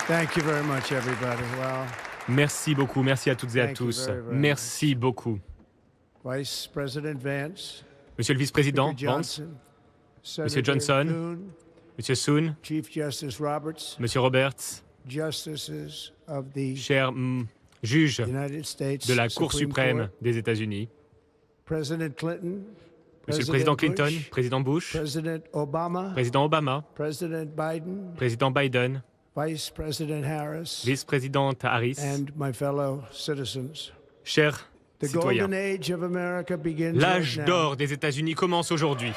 Thank you very much, everybody. Well, Merci beaucoup, merci à toutes et à Thank you tous. very, very Merci beaucoup. Vice President Vance, Monsieur le vice-président Speaker Vance, Johnson, Monsieur Senator Johnson, Thune, Monsieur Soon, Chief Justice Roberts, Monsieur Roberts, Justices of the chers juges United States de la Cour Supreme suprême Court, des États-Unis, President Clinton, Monsieur le président Clinton, Bush, président Bush, President Obama, président Obama, President Biden, président Biden, Vice President Harris, vice-présidente Harris, and my fellow citizens. chers The citoyens. golden age of America begins L'âge right now. d'or des États-Unis commence aujourd'hui.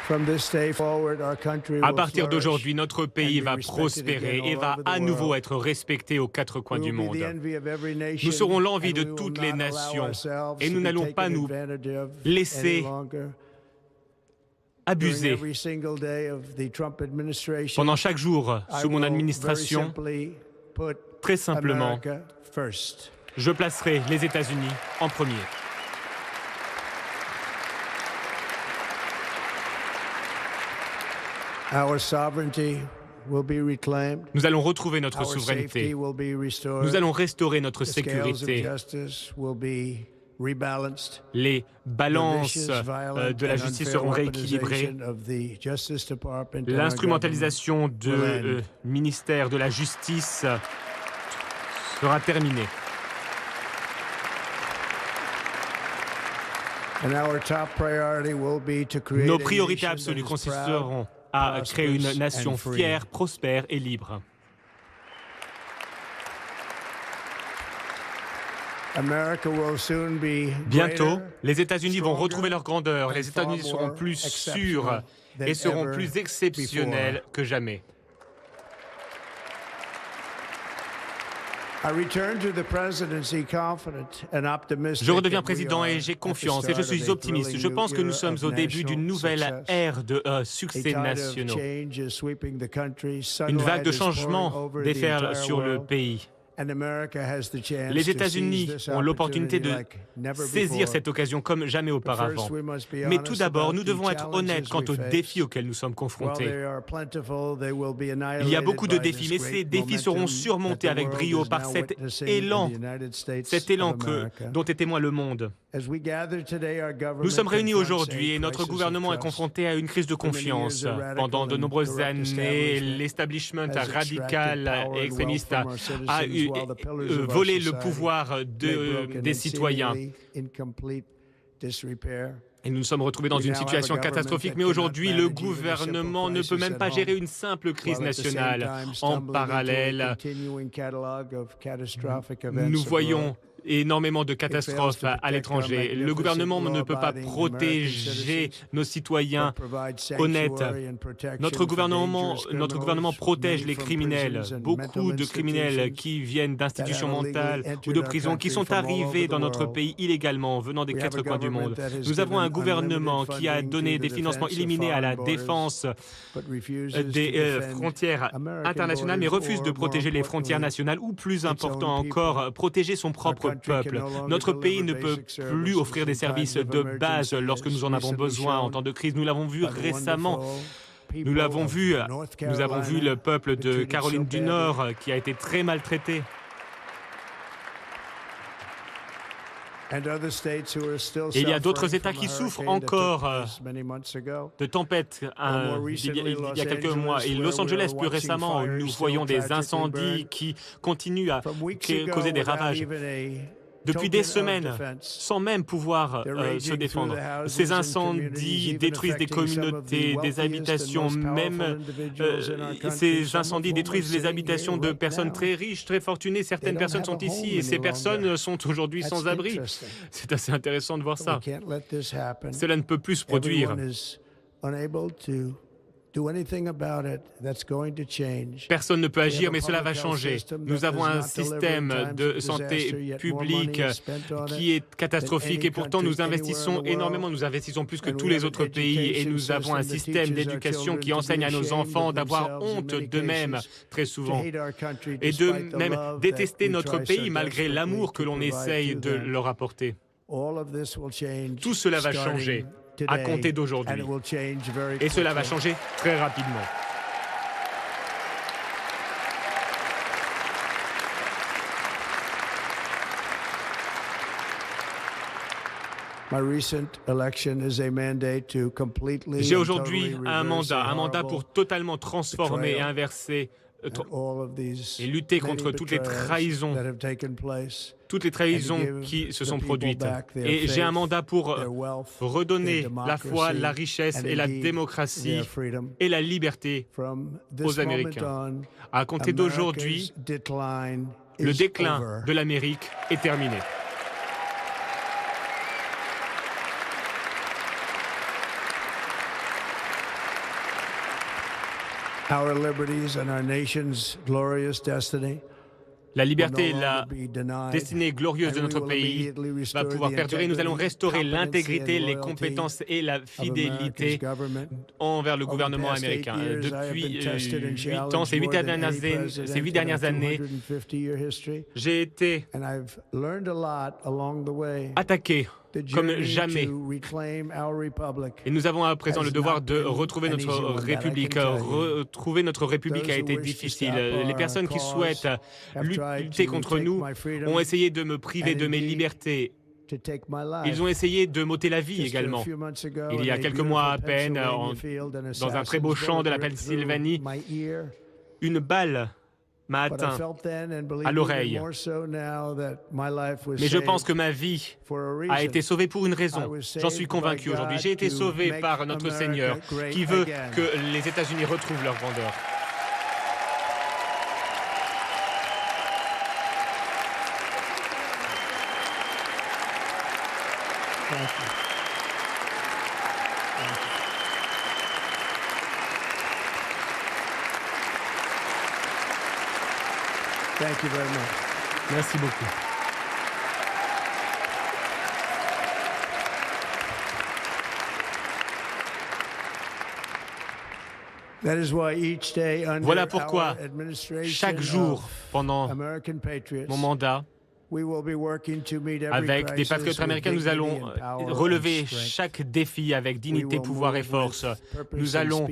From this day forward, our country À will partir flourish. d'aujourd'hui, notre pays and be va respected prospérer again et all va over the à nouveau world. être respecté aux quatre coins We du will be monde. the envy of every nation, Nous serons l'envie and de we will toutes not les allow nations ourselves et to nous be n'allons taken pas nous advantage of laisser any longer. During abuser. every single day of the Trump administration, Pendant chaque jour I sous mon will administration, very simply put très simplement, America first. je placerai les États-Unis en premier. Our sovereignty will be reclaimed. Nous allons retrouver notre Our safety souveraineté. will be restored. Nous allons restaurer notre The scales of sécurité. justice will be rebalanced. Les balances The vicious, violent, de la and justice unfair seront rééquilibrées. weaponization of the Justice Department and our L'instrumentalisation du will end. ministère de la Justice sera terminée. And our top priority will be to create Nos a priorités nation absolues that is consisteront proud, à créer une prosperous, nation and free. fière, prospère et libre. America will soon be Bientôt, greater, les États-Unis vont stronger, retrouver leur grandeur. Les and far États-Unis seront more plus sûrs exceptional than et seront ever plus exceptionnels que jamais. I return to the presidency confident and optimistic Je redeviens that we président are et j'ai at the confiance et je start suis of a optimiste. thrilling Je new pense que nous era sommes of au début d'une national nouvelle success. ère de A succès tide of nationaux. change is sweeping the country. Une vague de Sunlight is pouring changement over the déferle entire sur le world, pays. and America has the chance Les to États-Unis seize this ont l'opportunité de opportunity like never saisir before. cette occasion comme jamais But auparavant. first, we must be Mais tout honest d'abord, about nous the devons être honnêtes challenges quant we aux face. défis auxquels nous sommes While confrontés. they are plentiful, they will be Il y a annihilated beaucoup de by défis, this mais great ces défis seront momentum surmontés that the avec world brio is par now cet witnessing élan, in the United States cet élan of America. dont est témoin le monde. As we gather today, our government Nous sommes réunis confronts aujourd'hui a et notre crisis of gouvernement est trust. confronté à une crise de confiance. Pendant de nombreuses années, l'establishment radical et extrémiste a volé le pouvoir des citoyens. Et nous nous sommes retrouvés dans une situation catastrophique, mais aujourd'hui, le gouvernement ne peut même pas gérer une simple crise nationale. En parallèle, nous voyons énormément de catastrophes à l'étranger. Le gouvernement ne peut pas protéger nos citoyens honnêtes. Notre gouvernement protège les criminels. Beaucoup de criminels qui viennent d'institutions mentales ou de prisons qui sont arrivés dans notre pays illégalement, venant des quatre coins du monde. Nous avons un gouvernement qui a donné des financements illimités à la défense des frontières internationales, mais refuse de protéger les frontières nationales ou, plus important encore, protéger son propre peuple. Notre pays ne peut plus offrir des services de base lorsque nous en avons besoin en temps de crise. Nous l'avons vu récemment. Nous avons vu le peuple de Caroline du Nord qui a été très maltraité. Et il y a d'autres États qui souffrent encore de tempêtes il y a quelques mois. Et Los Angeles, plus récemment, nous voyons des incendies qui continuent à causer des ravages. Depuis des semaines, sans même pouvoir se défendre. Ces incendies détruisent des communautés, des habitations, même ces incendies détruisent les habitations de personnes très riches, très fortunées. Certaines personnes sont ici et ces personnes sont aujourd'hui sans abri. C'est assez intéressant de voir ça. Cela ne peut plus se produire. Personne ne peut agir, mais cela va changer. Nous avons un système de santé publique qui est catastrophique et pourtant nous investissons énormément. Nous investissons plus que tous les autres pays et nous avons un système d'éducation qui enseigne à nos enfants d'avoir honte d'eux-mêmes très souvent et de même détester notre pays malgré l'amour que l'on essaye de leur apporter. Tout cela va changer à compter d'aujourd'hui. Et cela va changer très rapidement. J'ai aujourd'hui un mandat pour totalement transformer et inverser et lutter contre toutes les trahisons qui se sont produites. Et j'ai un mandat pour redonner la foi, la richesse et la démocratie et la liberté aux Américains. À compter d'aujourd'hui, le déclin de l'Amérique est terminé. La liberté et la destinée glorieuse de notre pays va pouvoir perdurer. Nous allons restaurer l'intégrité, les compétences et la fidélité envers le gouvernement américain. Depuis 8 ans, ces 8 dernières années, j'ai été attaqué comme jamais. Et nous avons à présent le devoir de retrouver notre République. Retrouver notre République a été difficile. Les personnes qui souhaitent lutter contre nous ont essayé de me priver de mes libertés. Ils ont essayé de m'ôter la vie également. Il y a quelques mois à peine, dans un très beau champ de la Pennsylvanie, une balle m'a atteint à l'oreille. Mais je pense que ma vie a été sauvée pour une raison. J'en suis convaincu aujourd'hui. J'ai été sauvé par notre Seigneur qui veut que les États-Unis retrouvent leur grandeur. Thank you very much. Merci beaucoup. Voilà pourquoi chaque jour pendant mon mandat, avec des patriotes américains, nous allons relever chaque défi avec dignité, pouvoir et force. Nous allons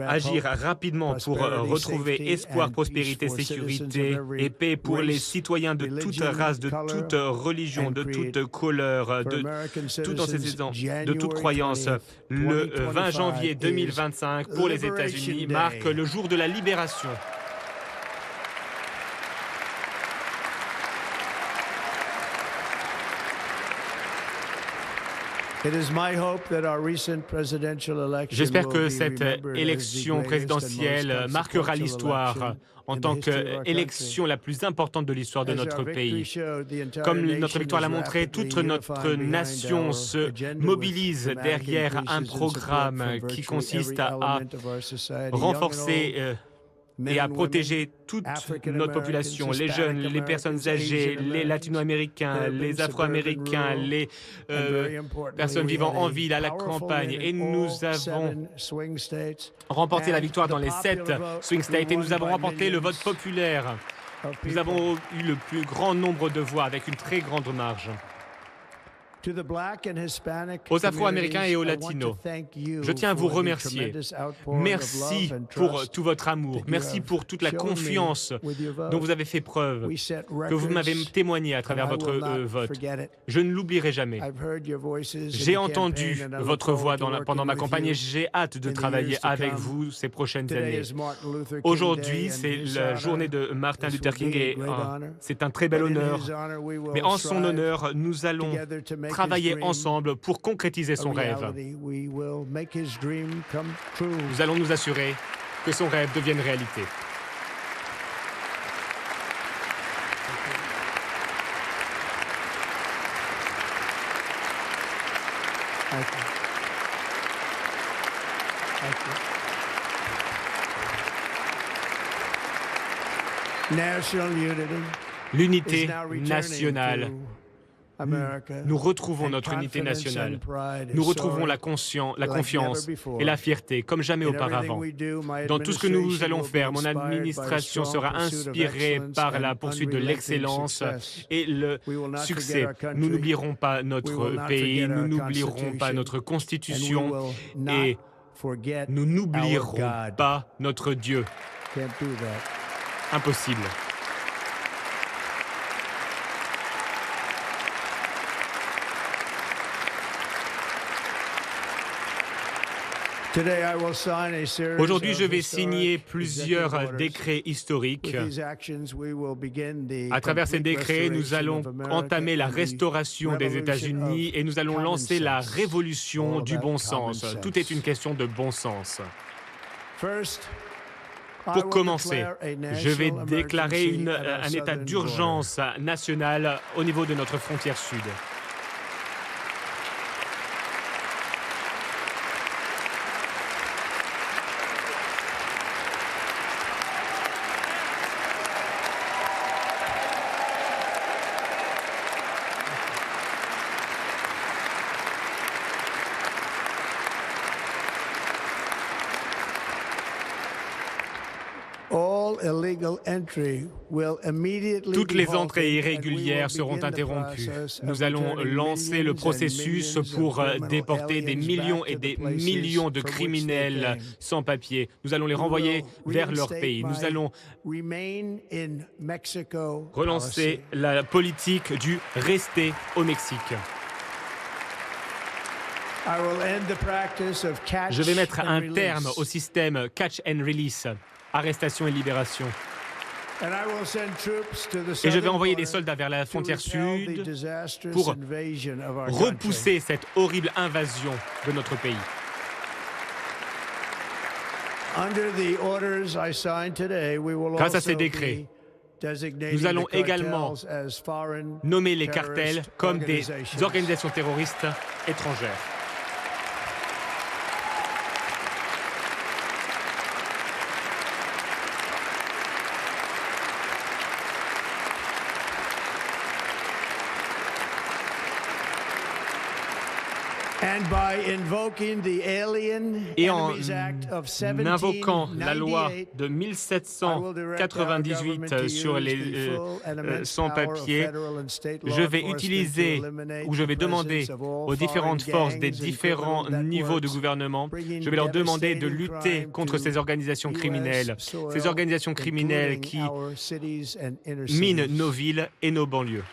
agir rapidement pour retrouver espoir, prospérité, sécurité et paix pour les citoyens de toute race, de toute religion, de toute couleur, de tout antécédent, de toute croyance. Le 20 janvier 2025 pour les États-Unis marque le jour de la libération. J'espère que cette élection présidentielle marquera l'histoire en tant qu'élection la plus importante de l'histoire de notre pays. Comme notre victoire l'a montré, toute notre nation se mobilise derrière un programme qui consiste à renforcer et à protéger toute notre population, les jeunes, les personnes âgées, les latino-américains, les afro-américains, les personnes vivant en ville, à la campagne. Et nous avons remporté la victoire dans les 7 swing states et nous avons remporté le vote populaire. Nous avons eu le plus grand nombre de voix avec une très grande marge. Aux Afro-Américains et aux Latinos, je tiens à vous remercier. Merci pour tout votre amour. Merci pour toute la confiance dont vous avez fait preuve, que vous m'avez témoigné à travers votre vote. Je ne l'oublierai jamais. J'ai entendu votre voix pendant ma campagne et j'ai hâte de travailler avec vous ces prochaines années. Aujourd'hui, c'est la journée de Martin Luther King et c'est un très bel honneur. Mais en son honneur, nous allons travailler ensemble pour concrétiser son rêve. Nous allons nous assurer que son rêve devienne réalité. L'unité nationale nous retrouvons notre unité nationale. Nous retrouvons la confiance et la fierté comme jamais auparavant. Dans tout ce que nous allons faire, mon administration sera inspirée par la poursuite de l'excellence et le succès. Nous n'oublierons pas notre pays, nous n'oublierons pas notre Constitution et nous n'oublierons pas notre Dieu. Impossible. Aujourd'hui, je vais signer plusieurs décrets historiques. À travers ces décrets, nous allons entamer la restauration des États-Unis et nous allons lancer la révolution du bon sens. Tout est une question de bon sens. Pour commencer, je vais déclarer un état d'urgence national au niveau de notre frontière sud. Toutes les entrées irrégulières seront interrompues. Nous allons lancer le processus pour déporter des millions et des millions de criminels sans papier. Nous allons les renvoyer vers leur pays. Nous allons relancer la politique du « rester au Mexique ». Je vais mettre un terme au système catch and release, arrestation et libération. Et je vais envoyer des soldats vers la frontière sud pour repousser cette horrible invasion de notre pays. Grâce à ces décrets, nous allons également nommer les cartels comme des organisations terroristes étrangères. Et en invoquant la loi de 1798 sur les sans-papiers, je vais utiliser ou je vais demander aux différentes forces des différents niveaux de gouvernement, je vais leur demander de lutter contre ces organisations criminelles qui minent nos villes et nos banlieues.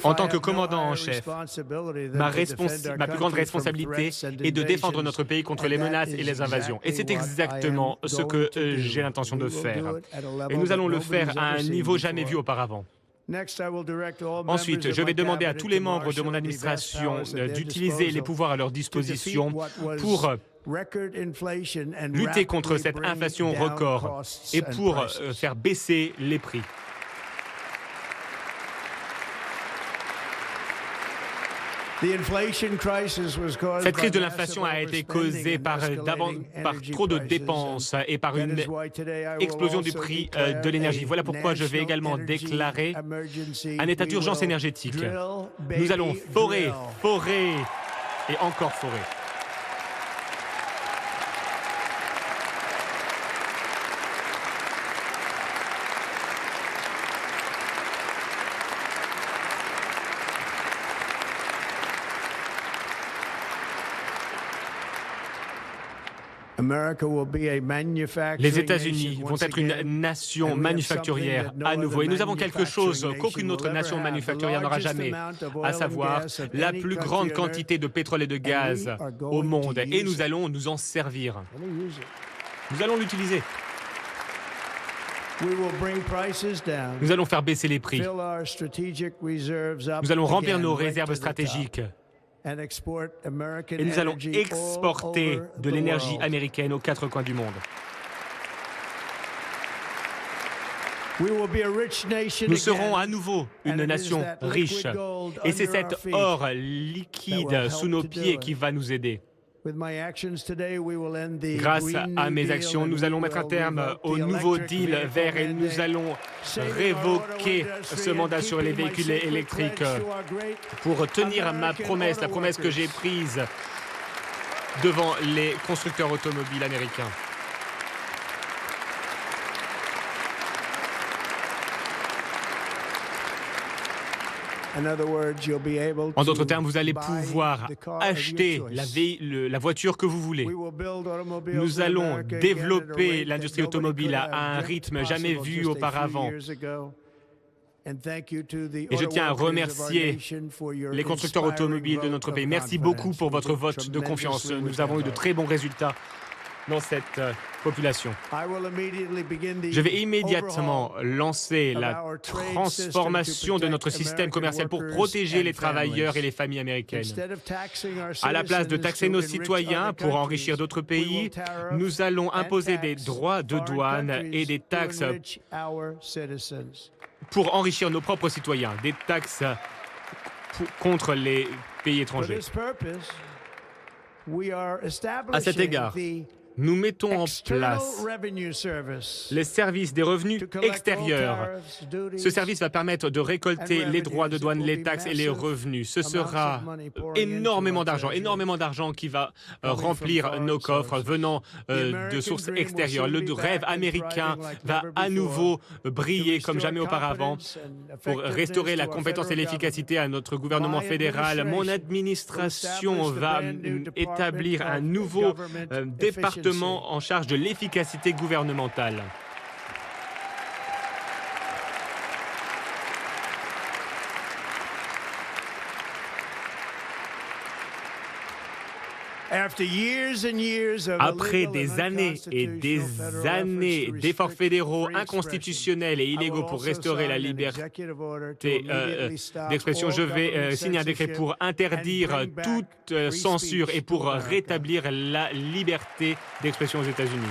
En tant que commandant en chef, ma plus grande responsabilité est de défendre notre pays contre les menaces et les invasions. Et c'est exactement ce que j'ai l'intention de faire. Et nous allons le faire à un niveau jamais vu auparavant. Ensuite, je vais demander à tous les membres de mon administration d'utiliser les pouvoirs à leur disposition pour lutter contre cette inflation record et pour faire baisser les prix. Cette crise de l'inflation a été causée par trop de dépenses et par une explosion du prix de l'énergie. Voilà pourquoi je vais également déclarer un état d'urgence énergétique. Nous allons forer et encore forer. Les États-Unis vont être une nation manufacturière à nouveau. Et nous avons quelque chose qu'aucune autre nation manufacturière n'aura jamais, à savoir la plus grande quantité de pétrole et de gaz au monde. Et nous allons nous en servir. Nous allons l'utiliser. Nous allons faire baisser les prix. Nous allons remplir nos réserves stratégiques. Et nous allons exporter de l'énergie américaine aux quatre coins du monde. Nous serons à nouveau une nation riche. Et c'est cet or liquide sous nos pieds qui va nous aider. Grâce à mes actions, nous allons mettre un terme au nouveau deal vert et nous allons révoquer ce mandat sur les véhicules électriques pour tenir ma promesse, la promesse que j'ai prise devant les constructeurs automobiles américains. En d'autres termes, vous allez pouvoir acheter la voiture que vous voulez. Nous allons développer l'industrie automobile à un rythme jamais vu auparavant. Et je tiens à remercier les constructeurs automobiles de notre pays. Merci beaucoup pour votre vote de confiance. Nous avons eu de très bons résultats dans cette population. Je vais immédiatement lancer la transformation de notre système commercial pour protéger les travailleurs et les familles américaines. À la place de taxer nos citoyens pour enrichir d'autres pays, nous allons imposer des droits de douane et des taxes pour enrichir nos propres citoyens, des taxes contre les pays étrangers. À cet égard, nous mettons en place les services des revenus extérieurs. Ce service va permettre de récolter les droits de douane, les taxes et les revenus. Ce sera énormément d'argent qui va remplir nos coffres venant de sources extérieures. Le rêve américain va à nouveau briller comme jamais auparavant pour restaurer la compétence et l'efficacité à notre gouvernement fédéral. Mon administration va établir un nouveau département en charge de l'efficacité gouvernementale. Après des années et des années d'efforts fédéraux inconstitutionnels et illégaux pour restaurer la liberté d'expression, je vais signer un décret pour interdire toute censure et pour rétablir la liberté d'expression aux États-Unis.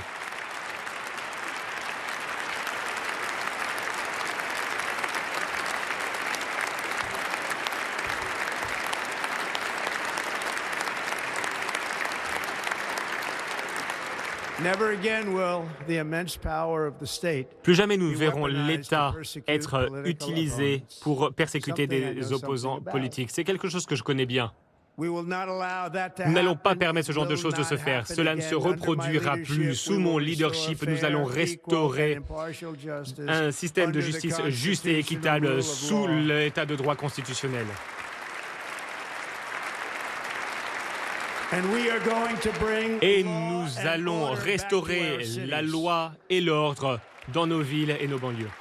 Plus jamais nous verrons l'État être utilisé pour persécuter des opposants politiques. C'est quelque chose que je connais bien. Nous n'allons pas permettre ce genre de choses de se faire. Cela ne se reproduira plus. Sous mon leadership, nous allons restaurer un système de justice juste et équitable sous l'état de droit constitutionnel. Et nous allons restaurer la loi et l'ordre dans nos villes et nos banlieues.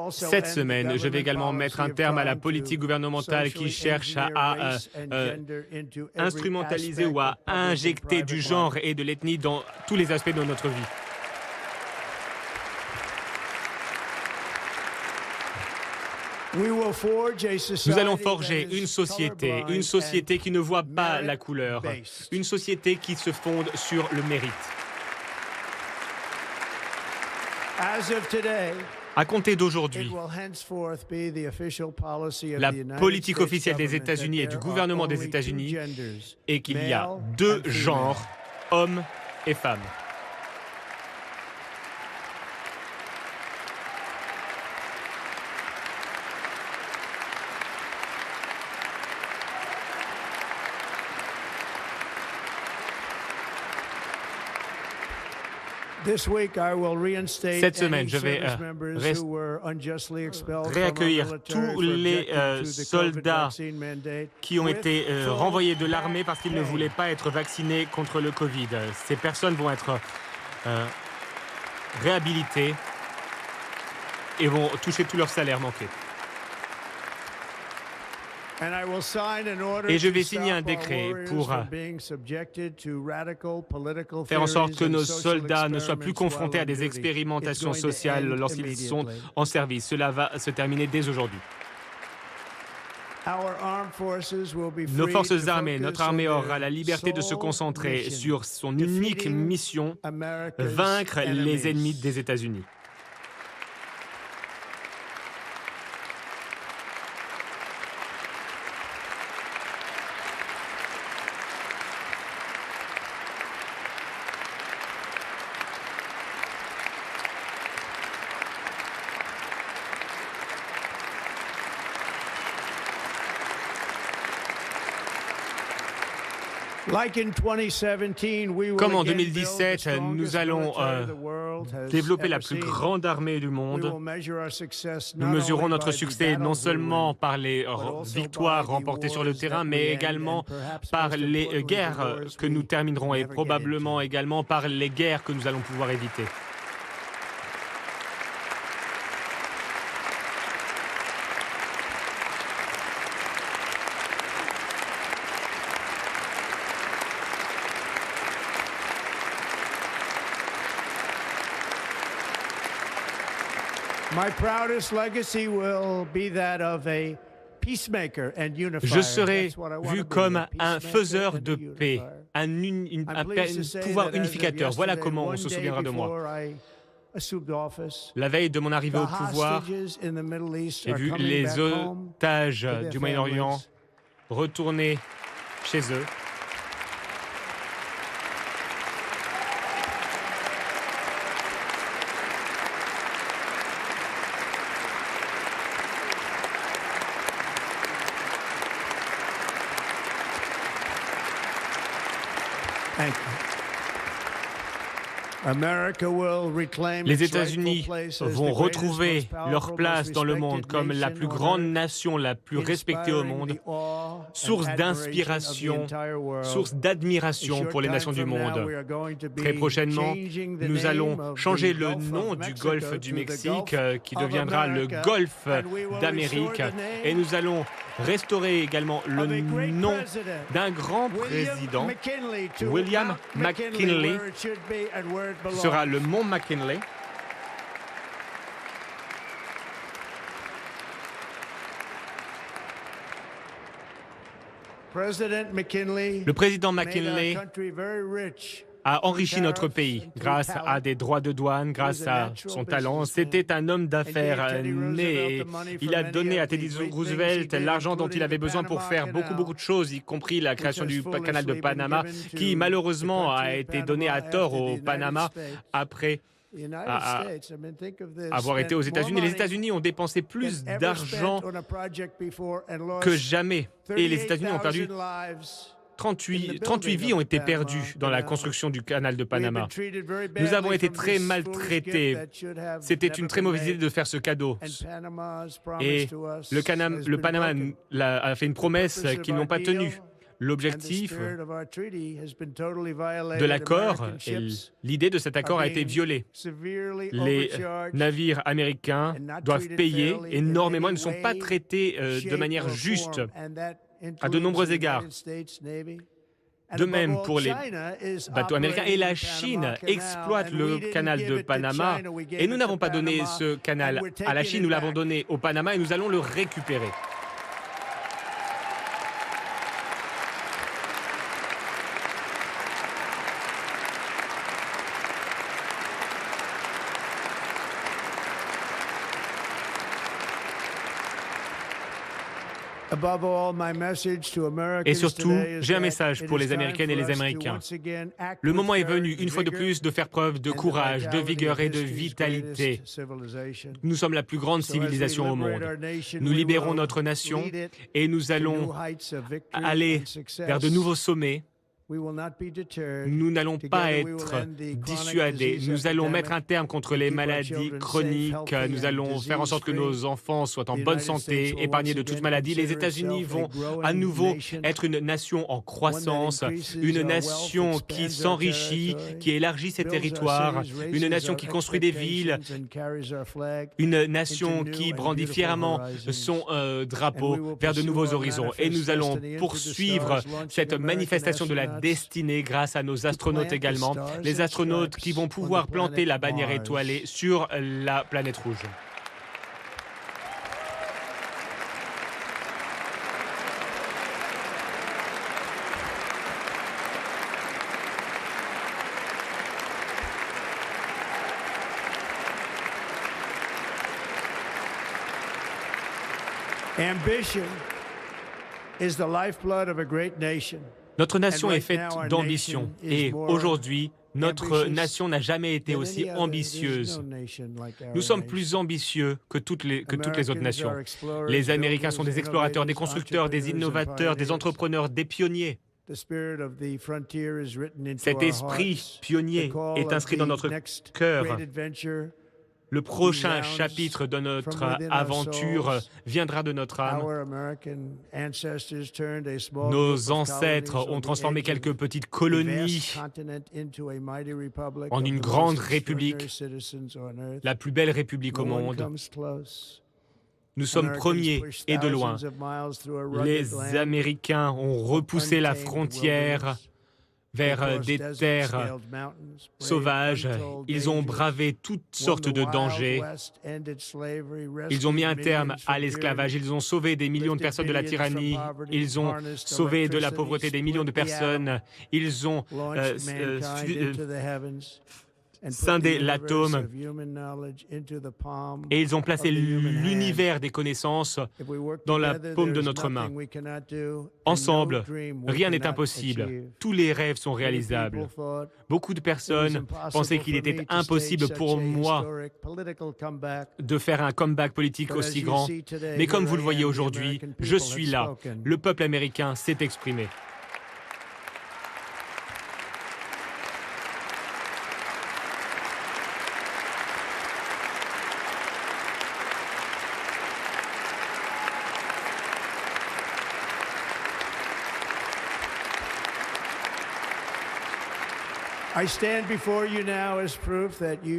Cette semaine, je vais également mettre un terme à la politique gouvernementale qui cherche à instrumentaliser ou à injecter du genre et de l'ethnie dans tous les aspects de notre vie. Nous allons forger une société qui ne voit pas la couleur, une société qui se fonde sur le mérite. À compter d'aujourd'hui, la politique officielle des États-Unis et du gouvernement des États-Unis est qu'il y a deux genres, hommes et femmes. Cette semaine, je vais réaccueillir tous les soldats qui ont été renvoyés de l'armée parce qu'ils ne voulaient pas être vaccinés contre le Covid. Ces personnes vont être réhabilitées et vont toucher tout leur salaire manqué. Et je vais signer un décret pour faire en sorte que nos soldats ne soient plus confrontés à des expérimentations sociales lorsqu'ils sont en service. Cela va se terminer dès aujourd'hui. Nos forces armées, notre armée aura la liberté de se concentrer sur son unique mission, vaincre les ennemis des États-Unis. Comme en 2017, nous allons développer la plus grande armée du monde. Nous mesurons notre succès non seulement par les victoires remportées sur le terrain, mais également par les guerres que nous terminerons et probablement également par les guerres que nous allons pouvoir éviter. Je serai vu comme un faiseur de paix, un pouvoir unificateur. Voilà comment on se souviendra de moi. La veille de mon arrivée au pouvoir, j'ai vu les otages du Moyen-Orient retourner chez eux. Les États-Unis vont retrouver leur place dans le monde comme la plus grande nation, la plus respectée au monde, source d'inspiration, source d'admiration pour les nations du monde. Très prochainement, nous allons changer le nom du golfe du Mexique, qui deviendra le golfe d'Amérique, et nous allons restaurer également le nom d'un grand président, William McKinley, qui sera le mont McKinley. Le président McKinley a enrichi notre pays grâce à des droits de douane, grâce à son talent. C'était un homme d'affaires né. Il a donné à Teddy Roosevelt l'argent dont il avait besoin pour faire beaucoup de choses, y compris la création du canal de Panama, qui malheureusement a été donné à tort au Panama après avoir été aux États-Unis. Les États-Unis ont dépensé plus d'argent que jamais. Et les États-Unis ont perdu 38 vies ont été perdues dans la construction du canal de Panama. Nous avons été très maltraités. C'était une très mauvaise idée de faire ce cadeau. Et le Panama a fait une promesse qu'ils n'ont pas tenue. L'objectif de l'accord, l'idée de cet accord a été violée. Les navires américains doivent payer énormément, ils ne sont pas traités de manière juste à de nombreux égards. De même pour les bateaux américains. Et la Chine exploite le canal de Panama. Et nous n'avons pas donné ce canal à la Chine, nous l'avons donné au Panama et nous allons le récupérer. Et surtout, j'ai un message pour les Américaines et les Américains. Le moment est venu, une fois de plus, de faire preuve de courage, de vigueur et de vitalité. Nous sommes la plus grande civilisation au monde. Nous libérons notre nation et nous allons aller vers de nouveaux sommets. Nous n'allons pas être dissuadés. Nous allons mettre un terme contre les maladies chroniques. Nous allons faire en sorte que nos enfants soient en bonne santé, épargnés de toute maladie. Les États-Unis vont à nouveau être une nation en croissance, une nation qui s'enrichit, qui élargit ses territoires, une nation qui construit des villes, une nation qui brandit fièrement son drapeau vers de nouveaux horizons. Et nous allons poursuivre cette manifestation de la destinée grâce à nos astronautes également, les astronautes qui vont pouvoir planter la bannière étoilée sur la planète rouge. Ambition is the lifeblood of a great nation. Notre nation est faite d'ambition et aujourd'hui, notre nation n'a jamais été aussi ambitieuse. Nous sommes plus ambitieux que toutes les autres nations. Les Américains sont des explorateurs, des constructeurs, des innovateurs, des entrepreneurs, des pionniers. Cet esprit pionnier est inscrit dans notre cœur. Le prochain chapitre de notre aventure viendra de notre âme. Nos ancêtres ont transformé quelques petites colonies en une grande république, la plus belle république au monde. Nous sommes premiers et de loin. Les Américains ont repoussé la frontière vers des terres sauvages. Ils ont bravé toutes sortes de dangers. Ils ont mis un terme à l'esclavage. Ils ont sauvé des millions de personnes de la tyrannie. Ils ont sauvé de la pauvreté des millions de personnes. Ils ont scindé l'atome et ils ont placé l'univers des connaissances dans la paume de notre main. Ensemble, rien n'est impossible. Tous les rêves sont réalisables. Beaucoup de personnes pensaient qu'il était impossible pour moi de faire un comeback politique aussi grand. Mais comme vous le voyez aujourd'hui, je suis là. Le peuple américain s'est exprimé.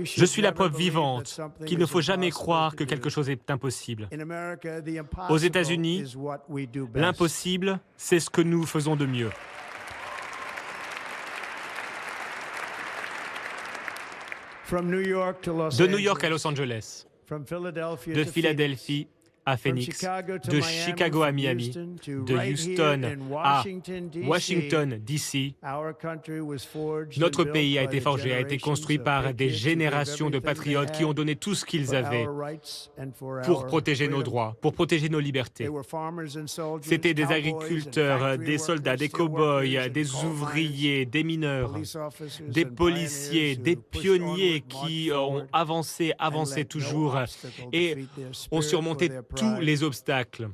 Je suis la preuve vivante qu'il ne faut jamais croire que quelque chose est impossible. Aux États-Unis, l'impossible, c'est ce que nous faisons de mieux. De New York à Los Angeles, de Philadelphie à Phoenix, de Chicago à Miami, de Houston à Washington, D.C. Notre pays a été forgé, a été construit par des générations de patriotes qui ont donné tout ce qu'ils avaient pour protéger nos droits, pour protéger nos libertés. C'étaient des agriculteurs, des soldats, des cow-boys, des ouvriers, des mineurs, des policiers, des pionniers qui ont avancé toujours et ont surmonté tous les obstacles.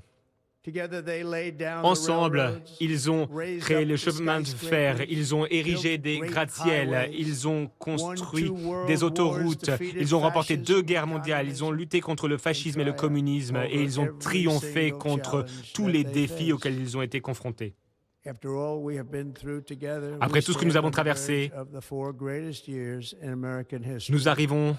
Ensemble, ils ont créé le chemin de fer, ils ont érigé des gratte-ciels, ils ont construit des autoroutes, ils ont remporté 2 guerres mondiales, ils ont lutté contre le fascisme et le communisme et ils ont triomphé contre tous les défis auxquels ils ont été confrontés. Après tout ce que nous avons traversé, nous arrivons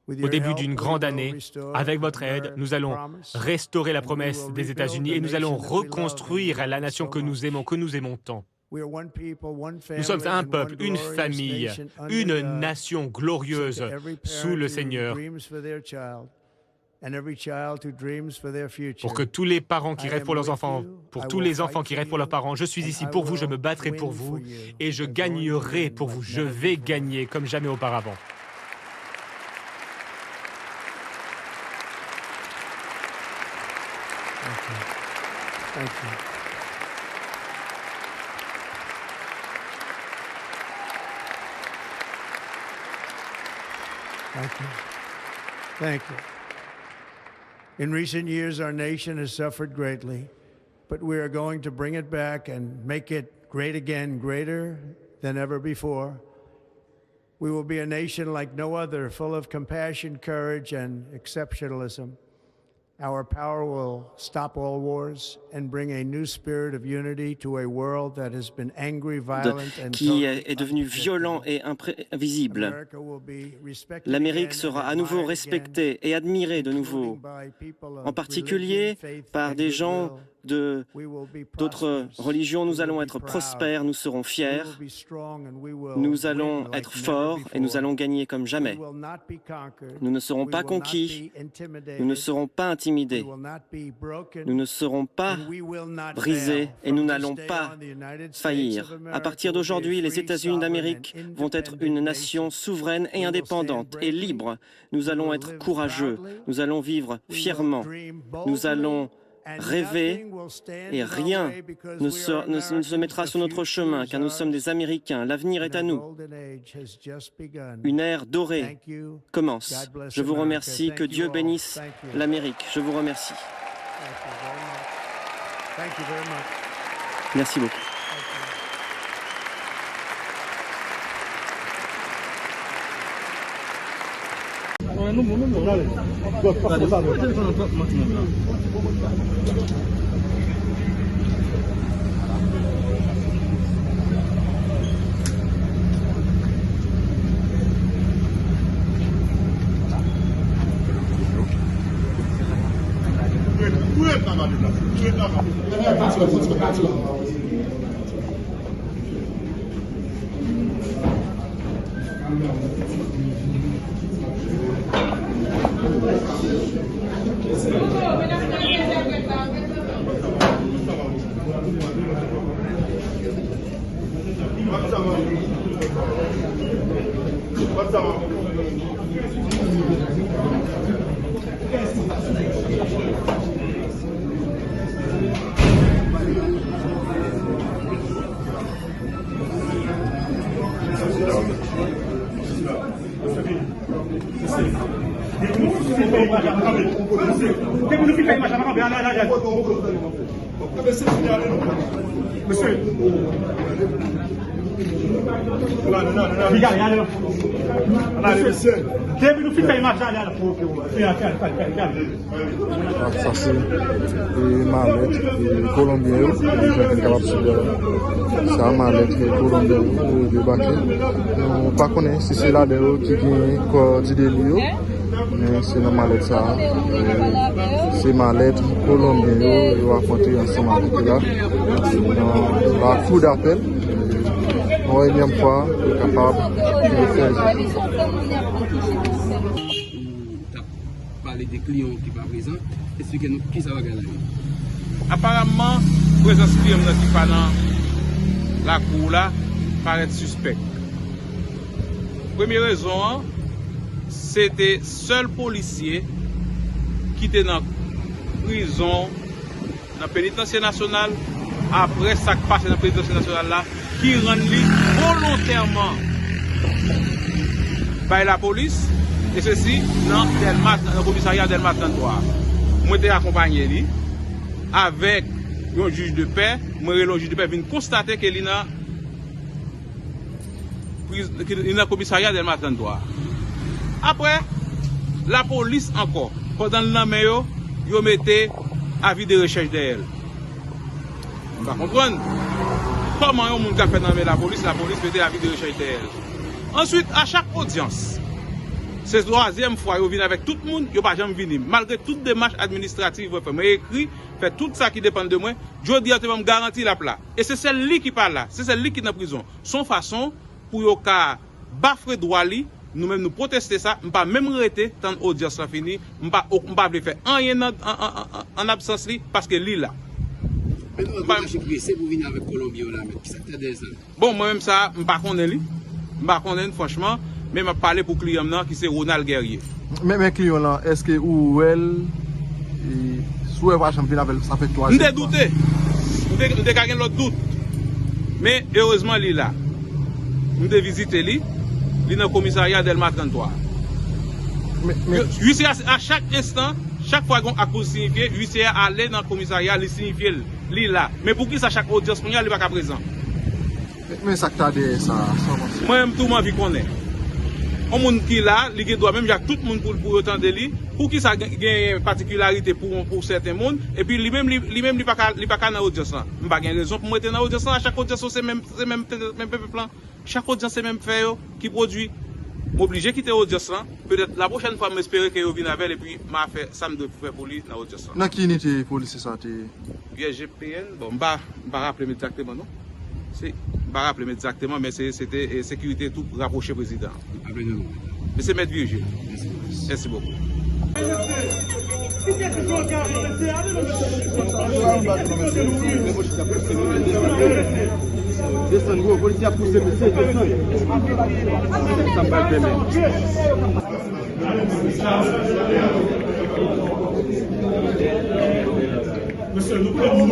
au début d'une grande année. Avec votre aide, nous allons restaurer la promesse des États-Unis et nous allons reconstruire la nation que nous aimons tant. Nous sommes un peuple, une famille, une nation glorieuse sous le Seigneur. Pour que tous les parents qui rêvent pour leurs enfants, pour tous les enfants qui rêvent pour leurs parents, je suis ici pour vous, je me battrai pour vous et je gagnerai pour vous. Je vais gagner comme jamais auparavant. Thank you. Thank you. Thank you. In recent years, our nation has suffered greatly, but we are going to bring it back and make it great again, greater than ever before. We will be a nation like no other, full of compassion, courage, and exceptionalism. Our power will stop all wars and bring a new spirit of unity to a world that has been angry, violent and qui est devenu violent et imprévisible. L'Amérique sera à nouveau respectée et admirée de nouveau, en particulier par des gens d'autres religions. Nous allons être prospères, nous serons fiers, nous allons être forts et nous allons gagner comme jamais. Nous ne serons pas conquis, nous ne serons pas intimidés, nous ne serons pas brisés et nous n'allons pas faillir. À partir d'aujourd'hui, les États-Unis d'Amérique vont être une nation souveraine et indépendante et libre. Nous allons être courageux, nous allons vivre fièrement, nous allons rêver et rien ne se mettra sur notre chemin car nous sommes des Américains. L'avenir est à nous. Une ère dorée commence. Je vous remercie. Que Dieu bénisse l'Amérique. Je vous remercie. Merci beaucoup. Ça c'est mallette colombien, ça mallette colombien de baquet. Pas connaître si c'est là qui vient corps du délire, mais c'est la mallette ça. C'est mallette colombien et raconter ensemble avec là. La coup d'appel. Une énième fois capable de faire. Parler des clients qui sont présents, expliquez-nous qui ça va gagner. Apparemment, la présence client qui pas dans la cour là paraît suspect. Première raison, c'était seul policier qui était dans la prison, dans le pénitentiaire national, après ça qui passe dans le pénitentiaire national là, qui rend volontairement par la police, et ceci dans le commissariat Delma 33. Moi j'ai accompagné lui avec un juge de paix, le juge de paix vient constater qu'il est dans le commissariat Delma 33. Après, la police encore, pendant le nom, ils mettaient avis de recherche d'elle. Vous comprenez? Comment on a fait nommer la police mettait avis de recherche d'elle. Ensuite, à chaque audience, c'est la troisième fois qu'ils viennent avec tout le monde, ils n'ont pas jamais venu. Malgré toutes les démarches administratives, moi écrit, fait tout ça qui dépend de moi, je dis à tout le monde garantir la place. Et c'est celle-là qui parle là, c'est celle-là qui est en prison. Son façon pour yon ka bafre droit li, nous-mêmes nous protester ça, nous pas même arrêter tant l'audience là fini, nous pas faire rien en absence li parce que li là. Mais nous, c'est pour venir avec Colombie là, mais qui s'attendait ça? Bon, moi-même ça, je ne connais pas. Je ne connais pas franchement, mais je parle pour le client qui c'est Ronald Guerrier. Mais mes clients là, est-ce que ou elle soit va champion avec ça fait 3 ans? Je suis douté. Je suis gagné l'autre doute. Mais heureusement il est là. Nous devons visiter lui. Il est dans le commissariat Delma 33. Huissier à chaque instant, chaque fois qu'on a signifié, huissier aller dans le commissariat, il signifie lui là. Mais pour qui ça chaque audience, il n'est pas présent. Mais ça t'a dit ça. Moi-même, tout le monde connaît. On monde qui là, il doit même tout le monde pour autant de lui. Pour qui ça a une particularité pour certains mondes. Et puis lui-même, il n'est pas dans l'audience là. Il n'y a pas de raison pour moi être dans l'audience là. Chaque audience, c'est même plan. Chaque audience, c'est même fait qui produit. Obligé de quitter l'audience là. Peut-être la prochaine fois, j'espère que je vienne avec et puis je vais faire ça pour lui dans l'audience là. Dans qui unité police ça? GPN, bon, je ne vais pas rappeler exactement, non? Je ne vais pas rappeler exactement, mais c'était sécurité tout rapproché président. Mais c'est Maître Virgile. Merci beaucoup. Descends, gros, policier a poussé, monsieur, descends. Ça me va bien. Monsieur, nous prenons